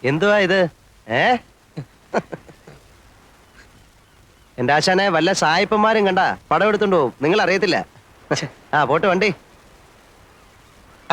എന്തുവാ ഇത്? എന്റെ ആശാനെ വല്ല സായിപ്പന്മാരും കണ്ട പടം എടുത്തോണ്ട് പോവും. നിങ്ങൾ അറിയത്തില്ല. ആ പോട്ട് വണ്ടി.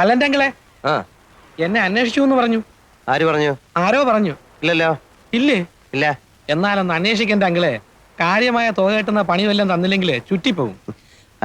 അല്ലെന്റെ അങ്കിളെ, ആ എന്നെ അന്വേഷിച്ചു എന്ന് പറഞ്ഞു. ആര് പറഞ്ഞു? ആരോ പറഞ്ഞു. ഇല്ലല്ലോ. ഇല്ലേ? ഇല്ല. എന്നാലൊന്ന് അന്വേഷിക്കണ്ട അങ്കിളെ. കാര്യമായ തുക കിട്ടുന്ന പണി വല്ലതും തന്നില്ലെങ്കിൽ ചുറ്റിപ്പോവും.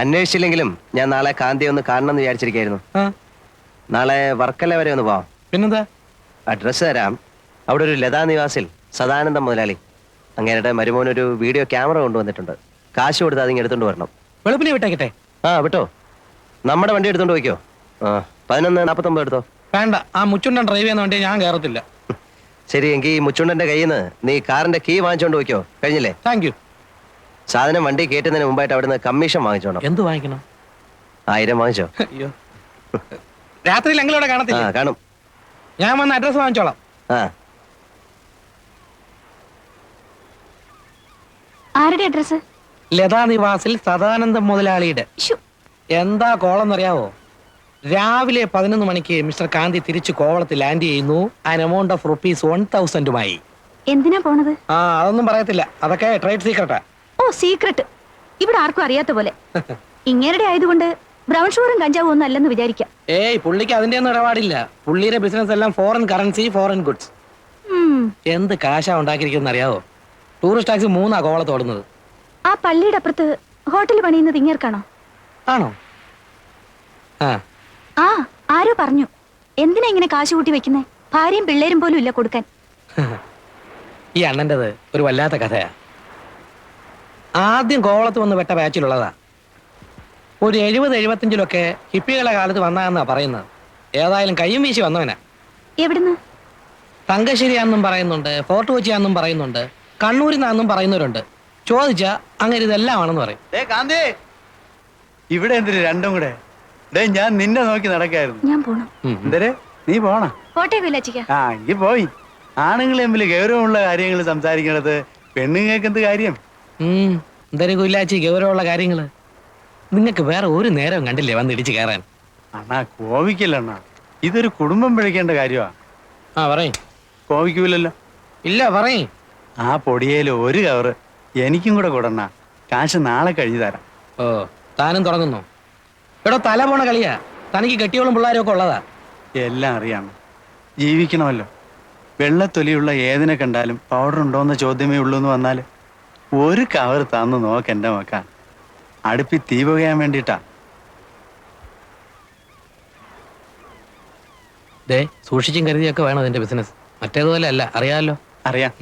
അന്വേഷിച്ചില്ലെങ്കിലും ഞാൻ നാളെ കാന്തി ഒന്ന് കാണണം എന്ന് വിചാരിച്ചിരിക്കായിരുന്നു. നാളെ വർക്കല വരെ ഒന്ന് പോവാം. പിന്നെന്താ? അഡ്രസ് തരാം. അവിടെ ഒരു ലതാ നിവാസിൽ സദാനന്ദം മുതലാളി അങ്ങേരുടെ മരുമോനൊരു വീഡിയോ ക്യാമറ കൊണ്ടുവന്നിട്ടുണ്ട്. കാശ് കൊടുത്ത് അതിങ്ങ് എടുത്തോണ്ട് വരണം. വെളുപ്പിനെ വിട്ടേക്കട്ടെ. ആ വിട്ടോ. നമ്മുടെ വണ്ടി എടുത്തോണ്ട് പോയിക്കോ. 11:49 എടുത്തോ. വേണ്ട, ആ മുച്ചുണ്ടൻ ഡ്രൈവ് ചെയ്യുന്ന വണ്ടി ഞാൻ കയറത്തില്ല. ശരി, എങ്കിൽ ഈ മുച്ചുണ്ടന്റെ കയ്യിൽ നിന്ന് നീ കാറിന്റെ കീ വാങ്ങിച്ചോണ്ട് പോയിക്കോ. കഴിഞ്ഞില്ലേ? Thank you. സാധനം വണ്ടി കയറ്റുന്നതിന് മുമ്പായിട്ട് അവിടുന്ന് കമ്മീഷൻ വാങ്ങിച്ചോണം. എന്ത് വാങ്ങിക്കണം? 1000 വാങ്ങിച്ചോ. അയ്യോ, രാത്രിയിൽ എങ്കിലൂടെ കാണത്തില്ല. കാണും. ഞാൻ വന്ന് അഡ്രസ് വാങ്ങിച്ചോളാം. ആരുടെ അഡ്രസ്? ലതാ നിവാസിൽ സദാനന്ദം മുതലാളിയുടെ. എന്താ കോളെന്നറിയാവോ? രാവിലെ 11 മണിക്ക് മിസ്റ്റർ കാന്തി തിരിച്ചു കോവളത്തിൽ ലാൻഡ് ചെയ്യുന്നു. ആൻ എമൗണ്ട് ഓഫ് ₹1000 എന്തിനാ പോണത്? അതൊന്നും പറയത്തില്ല. അതൊക്കെ ട്രേഡ് സീക്രട്ടാ. ഓ, സീക്രട്ട്. ഇവിടെ ആർക്കും അറിയാത്ത പോലെ. ഇങ്ങേരുടെ ആയതുകൊണ്ട് ബ്രൗൺ ഷുഗറും കഞ്ചാവും ഒന്നും അല്ലെന്ന് വിചാരിക്കാം. പുള്ളിക്ക് അതിന്റെ ഒന്നും ഇടപാടില്ല. പുള്ളിയുടെ ബിസിനസ് എല്ലാം ഫോറിൻ കറൻസി, ഫോറിൻ ഗുഡ്സ്. എന്ത് കാശാ ഉണ്ടാക്കിയിരിക്കുന്ന അറിയാവോ? ടൂറിസ്റ്റ് ടാക്സി 3 കോവളത്ത് ഓടുന്നത്. ആ പള്ളിയുടെ അപ്പുറത്ത് ഹോട്ടൽ പണിയുന്നത് ഇങ്ങേർക്കാണോ? ആണോ? ആരോ പറഞ്ഞു. എന്തിനാ ഇങ്ങനെ കാശ് കൂട്ടി വെക്കുന്നേ? ഭാര്യയും പിള്ളേരും പോലും ഇല്ല കൊടുക്കാൻ. ഈ അണ്ണൻ്റെത് ഒരു വല്ലാത്ത കഥയാ. ആദ്യം കോവളത്ത് വന്ന് വെട്ട ബാച്ചിലുള്ളതാ. ഒരു 70-75 ഹിപ്പികളുടെ കാലത്ത് വന്നാന്നാ പറയുന്നത്. ഏതായാലും കയ്യും വീശി വന്നവനാ. എവിടുന്ന്? തങ്കശ്ശേരിയാന്നും പറയുന്നുണ്ട്, ഫോർട്ട് കൊച്ചിയാന്നും പറയുന്നുണ്ട്, കണ്ണൂരിന്നാന്നും പറയുന്നവരുണ്ട്. ചോദിച്ചാ അങ്ങനെ ഇതെല്ലാമാണെന്ന് പറയും. ഇവിടെ എന്തിന് രണ്ടും കൂടെ? ഞാൻ നിന്നെ നോക്കി നടക്കായിരുന്നു. ഞാൻ പോണം. എന്തേ നീ പോണ? കോട്ടയം പോയി. ആണുങ്ങൾ തമ്മിൽ ഗൗരവമുള്ള കാര്യങ്ങൾ സംസാരിക്കണത് പെണ്ണുങ്ങൾക്ക് എന്ത് കാര്യം? എന്തൊരു കുല്ലാച്ചി ഗൗരവമുള്ള കാര്യങ്ങള്. നിങ്ങൾക്ക് വേറെ ഒരു നേരം കണ്ടില്ലേ വന്ന് ഇടിച്ചു കയറാൻ? അണ്ണാ കോപിക്കല്ലണ്ണാ, ഇതൊരു കുടുംബം പിഴയ്ക്കേണ്ട കാര്യമാ. പറയും. കോപിക്കൂലല്ലോ? ഇല്ല, പറയും. ആ പൊടിയേല് ഒരു കവറ് എനിക്കും കൂടെ കൊടുണ്ണ. കാശ് നാളെ കഴിഞ്ഞു തരാം. ഓ, താനും തുടങ്ങുന്നു. എടോ, തല പോണ കളിയാ. തനിക്ക് കെട്ടിയോളും പിള്ളേരും ഒക്കെ ഉള്ളതാ. എല്ലാം അറിയാം, ജീവിക്കണമല്ലോ. വെള്ളത്തൊലിയുള്ള ഏതിനെ കണ്ടാലും പൗഡർ ഉണ്ടോന്ന ചോദ്യമേ ഉള്ളൂ എന്ന് വന്നാല് ഒരു കവർ തന്നു നോക്ക് എന്റെ മക്ക. അടുപ്പി തീ പുകയാൻ വേണ്ടിട്ടാ. സൂക്ഷിച്ചും കരുതിയൊക്കെ വേണം അതിന്റെ ബിസിനസ്. മറ്റേതുപോലെ അല്ല, അറിയാമല്ലോ. അറിയാം.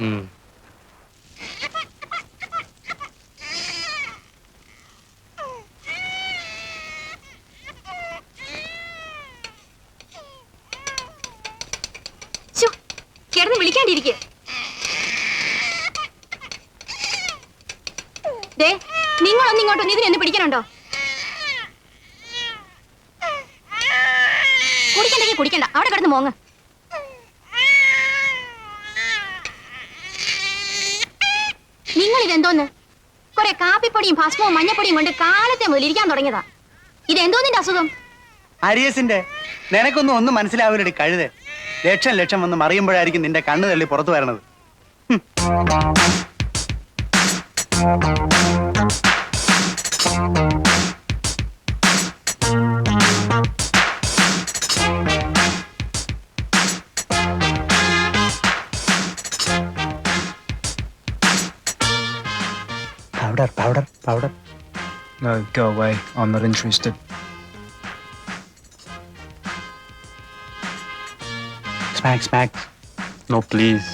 വിളിക്കാണ്ടിരിക്കെ നിങ്ങളൊന്നും ഇങ്ങോട്ടൊന്നും ഇതിനെന്ന് പിടിക്കണുണ്ടോ? കുടിക്കണ്ടെങ്കിൽ കുടിക്കണ്ട, അവിടെ കിടന്ന് മോങ്ങ്. നിങ്ങൾ ഇതെന്തോന്ന്? കുറെ കാപ്പിപ്പൊടിയും ഭസ്മവും മഞ്ഞപ്പൊടിയും കൊണ്ട് കാലത്തെ മുതൽ ഇരിക്കാൻ തുടങ്ങിയതാ. ഇതെന്തോ നിന്റെ അസുഖം? അരിയസിന്റെ നിനക്കൊന്നും മനസ്സിലാവില്ലടി കഴുതേ. ലക്ഷം വന്ന് മറിയുമ്പോഴായിരിക്കും നിന്റെ കണ്ണ് തള്ളി പുറത്തു വരണത്. Powder. No, go away. I'm not interested. Smack. No, please.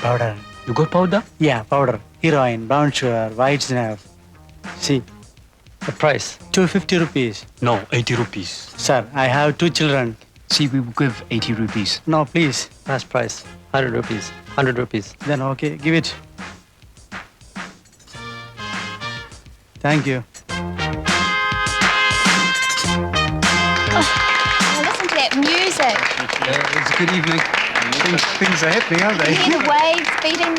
Powder. You got powder? Yeah, powder. Heroin, brown sugar, white snuff. See, The price? 250 rupees. No, 80 rupees. Sir, I have 2 children. See, we will give 80 rupees. No, please. Last price 100 rupees. 100 rupees. Then okay, give it. Thank you. Listen to that music. It's a good evening. Things are happening, aren't they? The waves beating.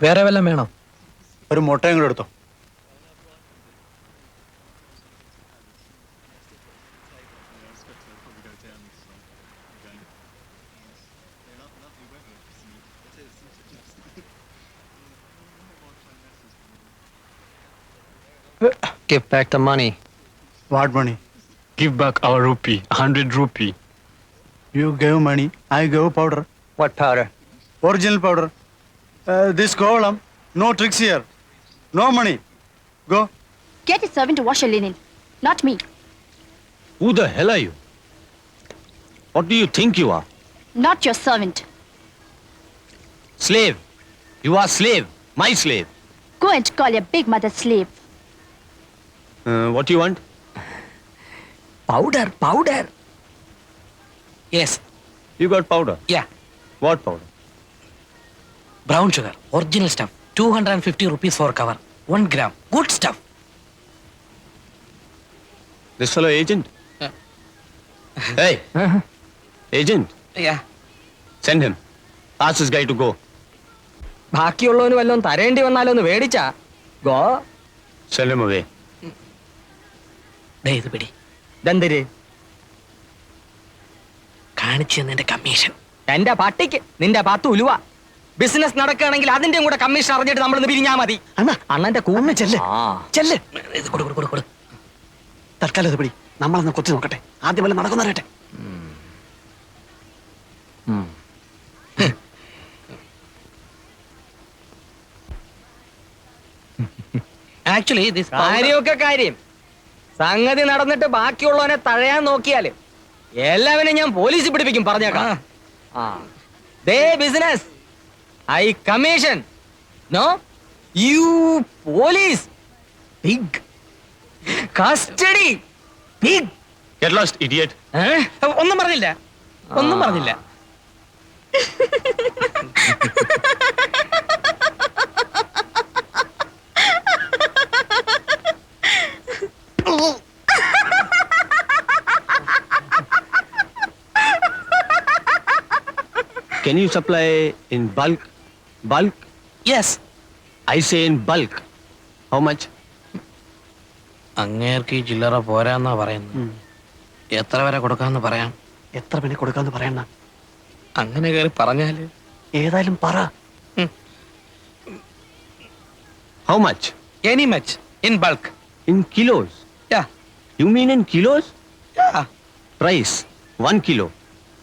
വേറെ വല്ലതും വേണോ? ഒരു മുട്ടയും കൂടെ എടുത്തോ. Give back the money. What money? Give back our rupee. 100 rupee. You gave money, I gave powder. What powder? Original powder. This column, no tricks here. No money. Go. Get a servant to wash your linen, not me. Who the hell are you? What do you think you are? Not your servant. Slave. You are slave. My slave. Go and call your big mother slave. What do you want? Powder. Yes. You got powder. Yeah. What powder? Brown sugar. Original stuff. 250 rupees for cover. 1 gram. Good stuff. This fellow agent? Hey. Agent. Yeah. Send him. Ask this guy to go. ബാക്കിയുള്ളവന് വല്ലതും തരേണ്ടി വന്നാലോ ഒന്ന് മേടിച്ചാ go. Send him away. ദേ ഇത് പിടി. ദന്തര് കാണിച്ചു തന്നെ commission. എന്റെ പട്ടിക്ക് നിന്റെ 10 ഉലുവ. ബിസിനസ് നടക്കുകയാണെങ്കിൽ അതിന്റെയും കൂടെ കമ്മീഷൻ അറിഞ്ഞിട്ട് നമ്മളൊന്ന് പിരിഞ്ഞാ മതി. അണ്ണന്റെ കൂന്ന് ചെല്ല്. ഇത് കൊടു. തൽക്കാലം ഇത് പിടി. നമ്മളൊന്ന് കൊത്തി നോക്കട്ടെ. ആദ്യം വല്ല നടക്കുന്നറിയട്ടെ. ആക്ച്വലി ദിസ് കാര്യമൊക്കെ കാര്യം. സംഗതി നടന്നിട്ട് ബാക്കിയുള്ളവനെ തഴയാൻ നോക്കിയാല് എല്ലാവരും ഞാൻ പോലീസിൽ പിടിപ്പിക്കും പറഞ്ഞേക്കാം. ദേ business I commission. No you police big custody big. Get lost, idiot. ഒന്നും പറഞ്ഞില്ല. Can you supply in bulk? Bulk? Yes. I say in bulk. How much? അങ്ങേർക്ക് ഈ ചില്ലറ പോരാന്നാ പറയുന്നത്. എത്ര വരെ കൊടുക്കാന്ന് പറയാം. എത്ര പിന്നെ കൊടുക്കാന്ന് പറയണ്ട. അങ്ങനെ കയറി പറഞ്ഞാല് ഏതായാലും പറ. How much? Any much in bulk. In kilos. Yeah. You mean in kilos? Yeah. Price 1 kilo.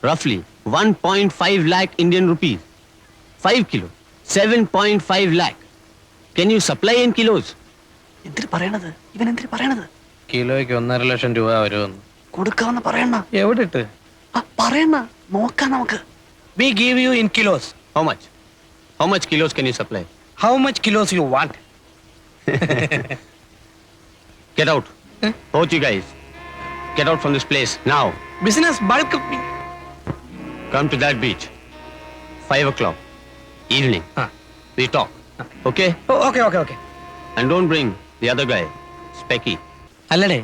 Roughly 1.5 lakh Indian rupees. 5 kilo. 7.5 lakh. Can you supply in kilos? എന്തിനു പറയണത്? ഇവൻ എന്തിനു പറയണത്? കിലോയ്ക്ക് 1.5 ലക്ഷം രൂപ വരുമെന്ന്. കൊടുക്കാന്ന് പറയണ. എവിടെ ഇട്ട് പറയണ. നോക്കാം നമുക്ക്. We give you in kilos. How much? How much kilos can you supply? How much kilos you want? Get out. Both you guys. Get out from this place now. Business bulk. Come to that beach. 5 o'clock. Evening. We talk. Okay? Okay. And don't bring the other guy. Specky. അല്ലടേ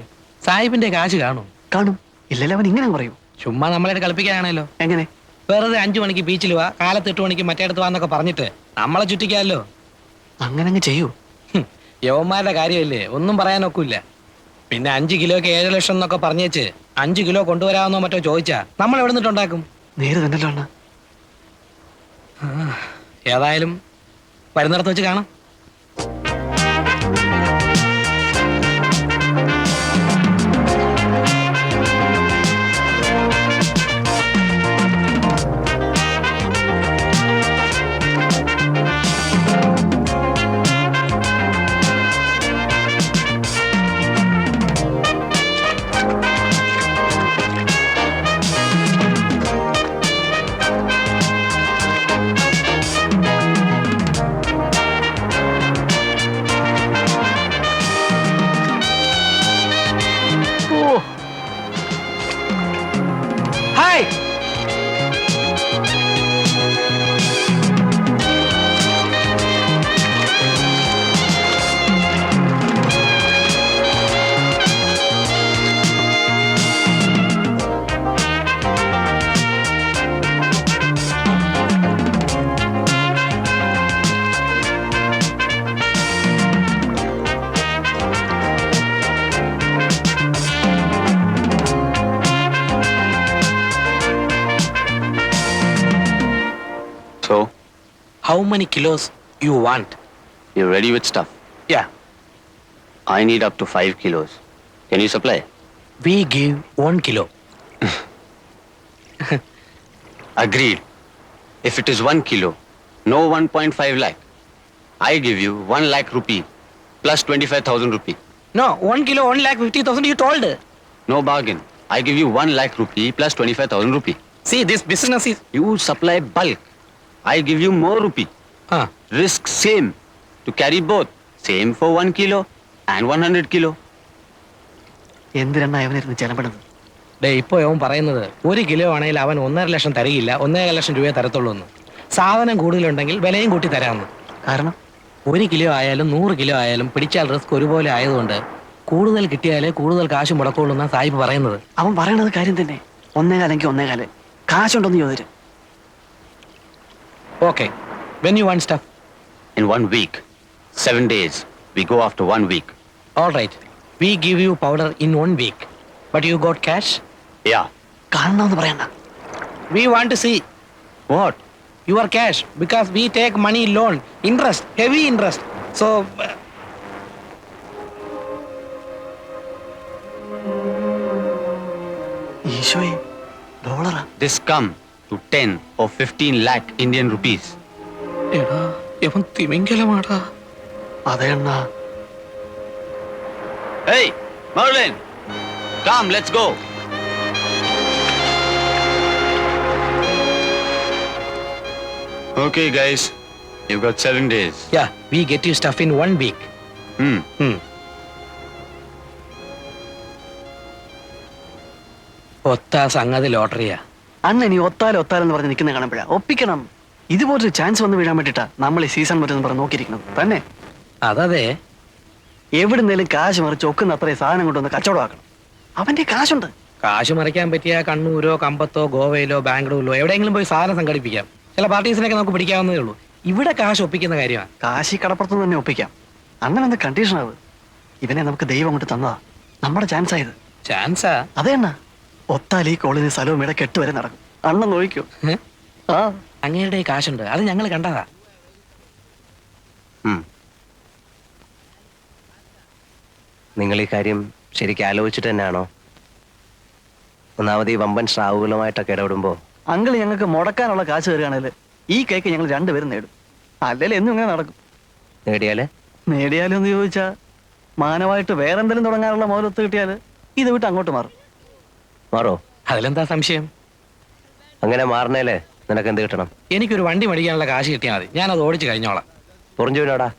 സാഹിബിന്റെ കാശ് കാണും. കാണും. ഇല്ലല്ലോ അവൻ ഇങ്ങനെ പറയൂ. ചുമ്മാ നമ്മളായിട്ട് കളിപ്പിക്കാനാണല്ലോ. എങ്ങനെ? വെറുതെ 5 മണിക്ക് ബീച്ചിൽ വാ, കാലത്ത് 8 മണിക്ക് മറ്റേടത്ത് വാന്നൊക്കെ പറഞ്ഞിട്ട് നമ്മളെ ചുറ്റിക്കാമല്ലോ. അങ്ങനെ അങ്ങ് ചെയ്യൂ. യവന്മാരുടെ കാര്യമല്ലേ, ഒന്നും പറയാനൊക്കില്ല. പിന്നെ 5 കിലോയ്ക്ക് 7 ലക്ഷം എന്നൊക്കെ പറഞ്ഞേച്ച് 5 കിലോ കൊണ്ടുവരാമെന്നോ മറ്റോ ചോദിച്ചാ നമ്മൾ എവിടെ നിന്നിട്ടുണ്ടാക്കും? നേരെ തന്നെയല്ലോ അണ്ണ. ഏതായാലും വരുന്നിടത്ത് വെച്ച് കാണാം. How many kilos you want? You're ready with stuff. Yeah. I need up to 5 kilos. Can you supply? We give 1 kilo. Agreed. If it is 1 kilo, no 1.5 lakh. I give you 1 lakh rupee plus 25,000 rupee. No, 1 kilo, 1,50,000 you told. No bargain. I give you 1 lakh rupee plus 25,000 rupee. See, this business is... You supply bulk. I give you more rupee. Ah, Risk same. To carry both. Same for 1 kilo and 100 kilo. എന്തിനാ അവനിരുന്ന് ചെലപ്പെടുന്നത്? Day ഇപ്പോൾ അവൻ പറയുന്നത് 1 kilo ആണെങ്കിൽ അവൻ 1.5 ലക്ഷം തരികയില്ല, 1.5 ലക്ഷം രൂപയെ തരത്തുള്ളൂ എന്ന്. സാധനം കൂടുതലുണ്ടെങ്കിൽ വിലയും കൂട്ടി തരാമെന്ന്. കാരണം 1 കിലോ ആയാലും 100 കിലോ ആയാലും പിടിച്ചാൽ റിസ്ക് ഒരുപോലെ ആയതുകൊണ്ട് കൂടുതൽ കിട്ടിയാലേ കൂടുതൽ കാശ് മുടക്കുള്ളൂ എന്നാണ് സാഹിബ് പറയുന്നത്. അവൻ പറയണത് കാര്യം തന്നെ. 1.5 1.5 കാശുണ്ടോന്ന് ചോദിച്ചു. Okay, when you want stuff? In 1 week. 7 days. We go after 1 week. All right, we give you powder in 1 week. But you got cash? Yeah. കാണണമെന്ന് പറയണ്ട. We want to see What? your cash because we take money loan, interest, heavy interest. So ഈശോയെ, ഡോളറാ? This come to 10 or 15 lakh Indian rupees. എടാ ഇവൻ തിമിംഗലമാടാ. അതെ അണ്ണാ. Hey, Merlin! Come, let's go. Okay, guys. You've got 7 days. Yeah, we get you stuff in 1 week. ഒത്ത സംഗതി ലോട്ടറിയാ. അണ്ണ നീ ഒത്താലെന്ന് പറഞ്ഞ് നിൽക്കുന്ന കാണുമ്പോഴാ ഒപ്പിക്കണം. ഇതുപോലൊരു ചാൻസ് വന്ന് വീഴാൻ വേണ്ടിട്ടാ നമ്മൾ ഈ സീസൺ പറ്റുന്ന പറഞ്ഞ് നോക്കിയിരിക്കുന്നത് തന്നെ. അതതെ, എവിടുന്നേലും കാശ് മറിച്ച് ഒക്കുന്ന അത്രയും സാധനം കൊണ്ടുവന്ന് കച്ചവടമാക്കണം. അവന്റെ കാശുണ്ട്. കാശ് മറിക്കാൻ പറ്റിയ കണ്ണൂരോ കമ്പത്തോ ഗോവയിലോ ബാംഗ്ലൂരിലോ എവിടെയെങ്കിലും പോയി സാധനം സംഘടിപ്പിക്കാം. ചില പാർട്ടീസിനൊക്കെ നമുക്ക് പിടിക്കാവുന്നതേ ഉള്ളൂ. ഇവിടെ കാശ് ഒപ്പിക്കുന്ന കാര്യമാണ്. കാശി കടപ്പുറത്ത് തന്നെ ഒപ്പിക്കാം. അണ്ണൻ എന്ത് കണ്ടീഷനാവ്? ഇവനെ നമുക്ക് ദൈവം കൊണ്ട് തന്നതാ. നമ്മുടെ ചാൻസ് ആയത്. ചാൻസാ? അതെ അണ്ണ. ഒത്താൽ ഈ കോളേജിൽ സ്ഥലവും ഇവിടെ കെട്ട് വരെ നടക്കും. അണ്ണൻ നോക്കിക്കോ. ആ, അങ്ങേരുടെ കാശുണ്ട്, അത് ഞങ്ങൾ കണ്ടതാ. നിങ്ങൾ ഈ കാര്യം ശരിക്കും ആലോചിച്ചിട്ട് തന്നെയാണോ? ഒന്നാമത് ഈ വമ്പൻ സ്രാവുകളുമായിട്ടൊക്കെ ഇടപെടുമ്പോൾ അങ്കിൾ ഞങ്ങൾക്ക് മുടക്കാനുള്ള കാശ് തരികയാണെങ്കിൽ ഈ കേക്ക് ഞങ്ങൾ രണ്ടുപേരും നേടും. അല്ലെങ്കിൽ എന്നും ഇങ്ങനെ നടക്കും. നേടിയാല് നേടിയാലും എന്ന് ചോദിച്ചാ മാനമായിട്ട് വേറെന്തെങ്കിലും തുടങ്ങാനുള്ള മോലൊത്ത് കിട്ടിയാൽ ഇത് വിട്ട് അങ്ങോട്ട് മാറും. മാറോ? അതിലെന്താ സംശയം? അങ്ങനെ മാറണേലേ നിനക്ക് എന്ത് കിട്ടണം? എനിക്കൊരു വണ്ടി മേടിക്കാനുള്ള കാശ് കിട്ടിയാൽ മതി, ഞാനത് ഓടിച്ച് കഴിഞ്ഞോളാം. പൊറിഞ്ചുവിനോടാ?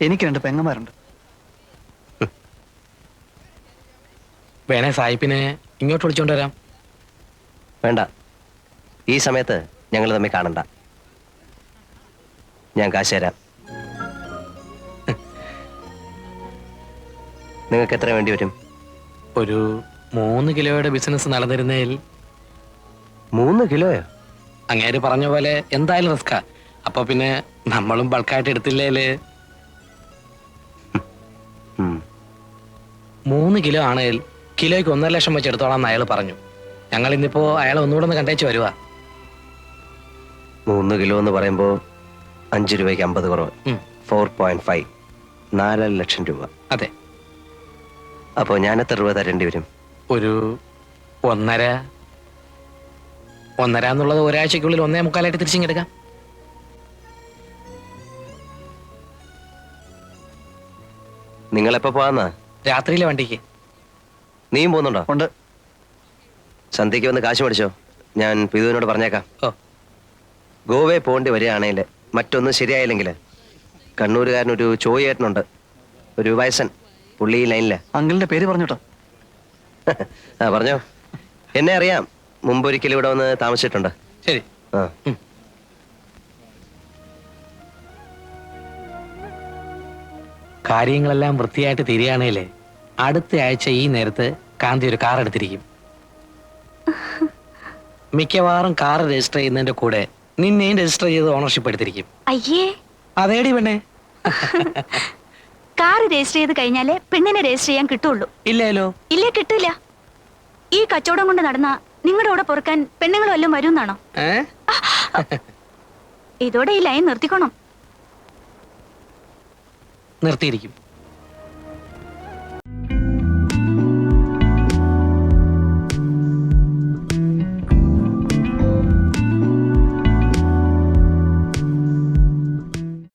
എനിക്ക് 2 പെങ്ങന്മാരുണ്ട്. വേണേ സായിപ്പിനെ ഇങ്ങോട്ട് വിളിച്ചോണ്ട് വരാം. വേണ്ട, ഈ സമയത്ത് ഞങ്ങൾ തമ്മിൽ കാണണ്ട. ഞാൻ കാശ് തരാം. നിങ്ങൾക്ക് എത്ര വേണ്ടി വരും? ഒരു 3 കിലോയുടെ ബിസിനസ് നടന്നിരുന്നതിൽ. 3 കിലോയോ? അങ്ങേര് പറഞ്ഞ പോലെ എന്തായാലും റിസ്കാ. അപ്പൊ പിന്നെ നമ്മളും ബൾക്കായിട്ട് എടുത്തില്ലേല്. 3 കിലോ ആണെങ്കിൽ കിലോയ്ക്ക് 1.5 ലക്ഷം വെച്ച് എടുത്തോളാം അയാൾ പറഞ്ഞു. ഞങ്ങൾ ഇന്നിപ്പോ അയാളെ ഒന്നുകൂടെ ഒന്ന് കണ്ടേച്ച് വരുവാ. 3 കിലോ എന്ന് പറയുമ്പോ 5 രൂപയ്ക്ക് 50 കുറവ്. 4.5, 4 ലക്ഷം രൂപ. അതെ. അപ്പോ ഞാൻ എത്ര രൂപ തരേണ്ടി വരും? ഒരു 1.5 എന്നുള്ളത് ഒരാഴ്ചക്കുള്ളിൽ 1.25 തിരിച്ചിങ്ങെടുക്കാം. നിങ്ങളെപ്പോ പോവാന്നാ? രാത്രിയിലെ വണ്ടിക്ക്. നീയും പോകുന്നുണ്ടോ? ഉണ്ട്. സന്ധ്യയ്ക്ക് വന്ന് കാശ് മേടിച്ചോ, ഞാൻ പിതുവിനോട് പറഞ്ഞേക്കാം. ഓ, ഗോവയിൽ പോകേണ്ടി വരികയാണെങ്കിൽ മറ്റൊന്നും ശരിയായില്ലെങ്കിൽ കണ്ണൂരുകാരനൊരു ചോയേട്ടനുണ്ട്, ഒരു വയസ്സൻ, പുള്ളി ലൈനില്. അങ്കിളിന്റെ പേര് പറഞ്ഞോട്ടോ. ആ പറഞ്ഞോ. എന്നെ അറിയാം, മുമ്പൊരിക്കലും ഇവിടെ വന്ന് താമസിച്ചിട്ടുണ്ട്. ശരി. ആ കാര്യങ്ങളെല്ലാം വൃത്തിയായിട്ട് തിരിയാണേലേ അടുത്ത ആഴ്ച ഈ നേരത്ത് കാന്തി ഒരു കാർ എടുത്തിരിക്കും. മിക്കവാറും കാർ രജിസ്റ്റർ ചെയ്യുന്നതിന്റെ കൂടെ നിന്നെയും രജിസ്റ്റർ ചെയ്ത് ഓണർഷിപ്പ് എടുത്തിരിക്കും. അയ്യേ, അതേടി പെണ്ണെ. കാർ രജിസ്റ്റർ ചെയ്ത് കഴിഞ്ഞാലേ പെണ്ണിനെ രജിസ്റ്റർ ചെയ്യാൻ കിട്ടുള്ളൂ. ഇല്ലേലോ? ഇല്ലേ, കിട്ടില്ല. ഈ കച്ചവടം കൊണ്ട് നടന്ന നിങ്ങളുടെ കൂടെ പൊറുക്കാൻ പെണ്ണുങ്ങൾ വല്ലതും വരുമെന്നാണോ? ഇതോടെ ഈ ലൈൻ നിർത്തിക്കോണം. നിർത്തിയിരിക്കും.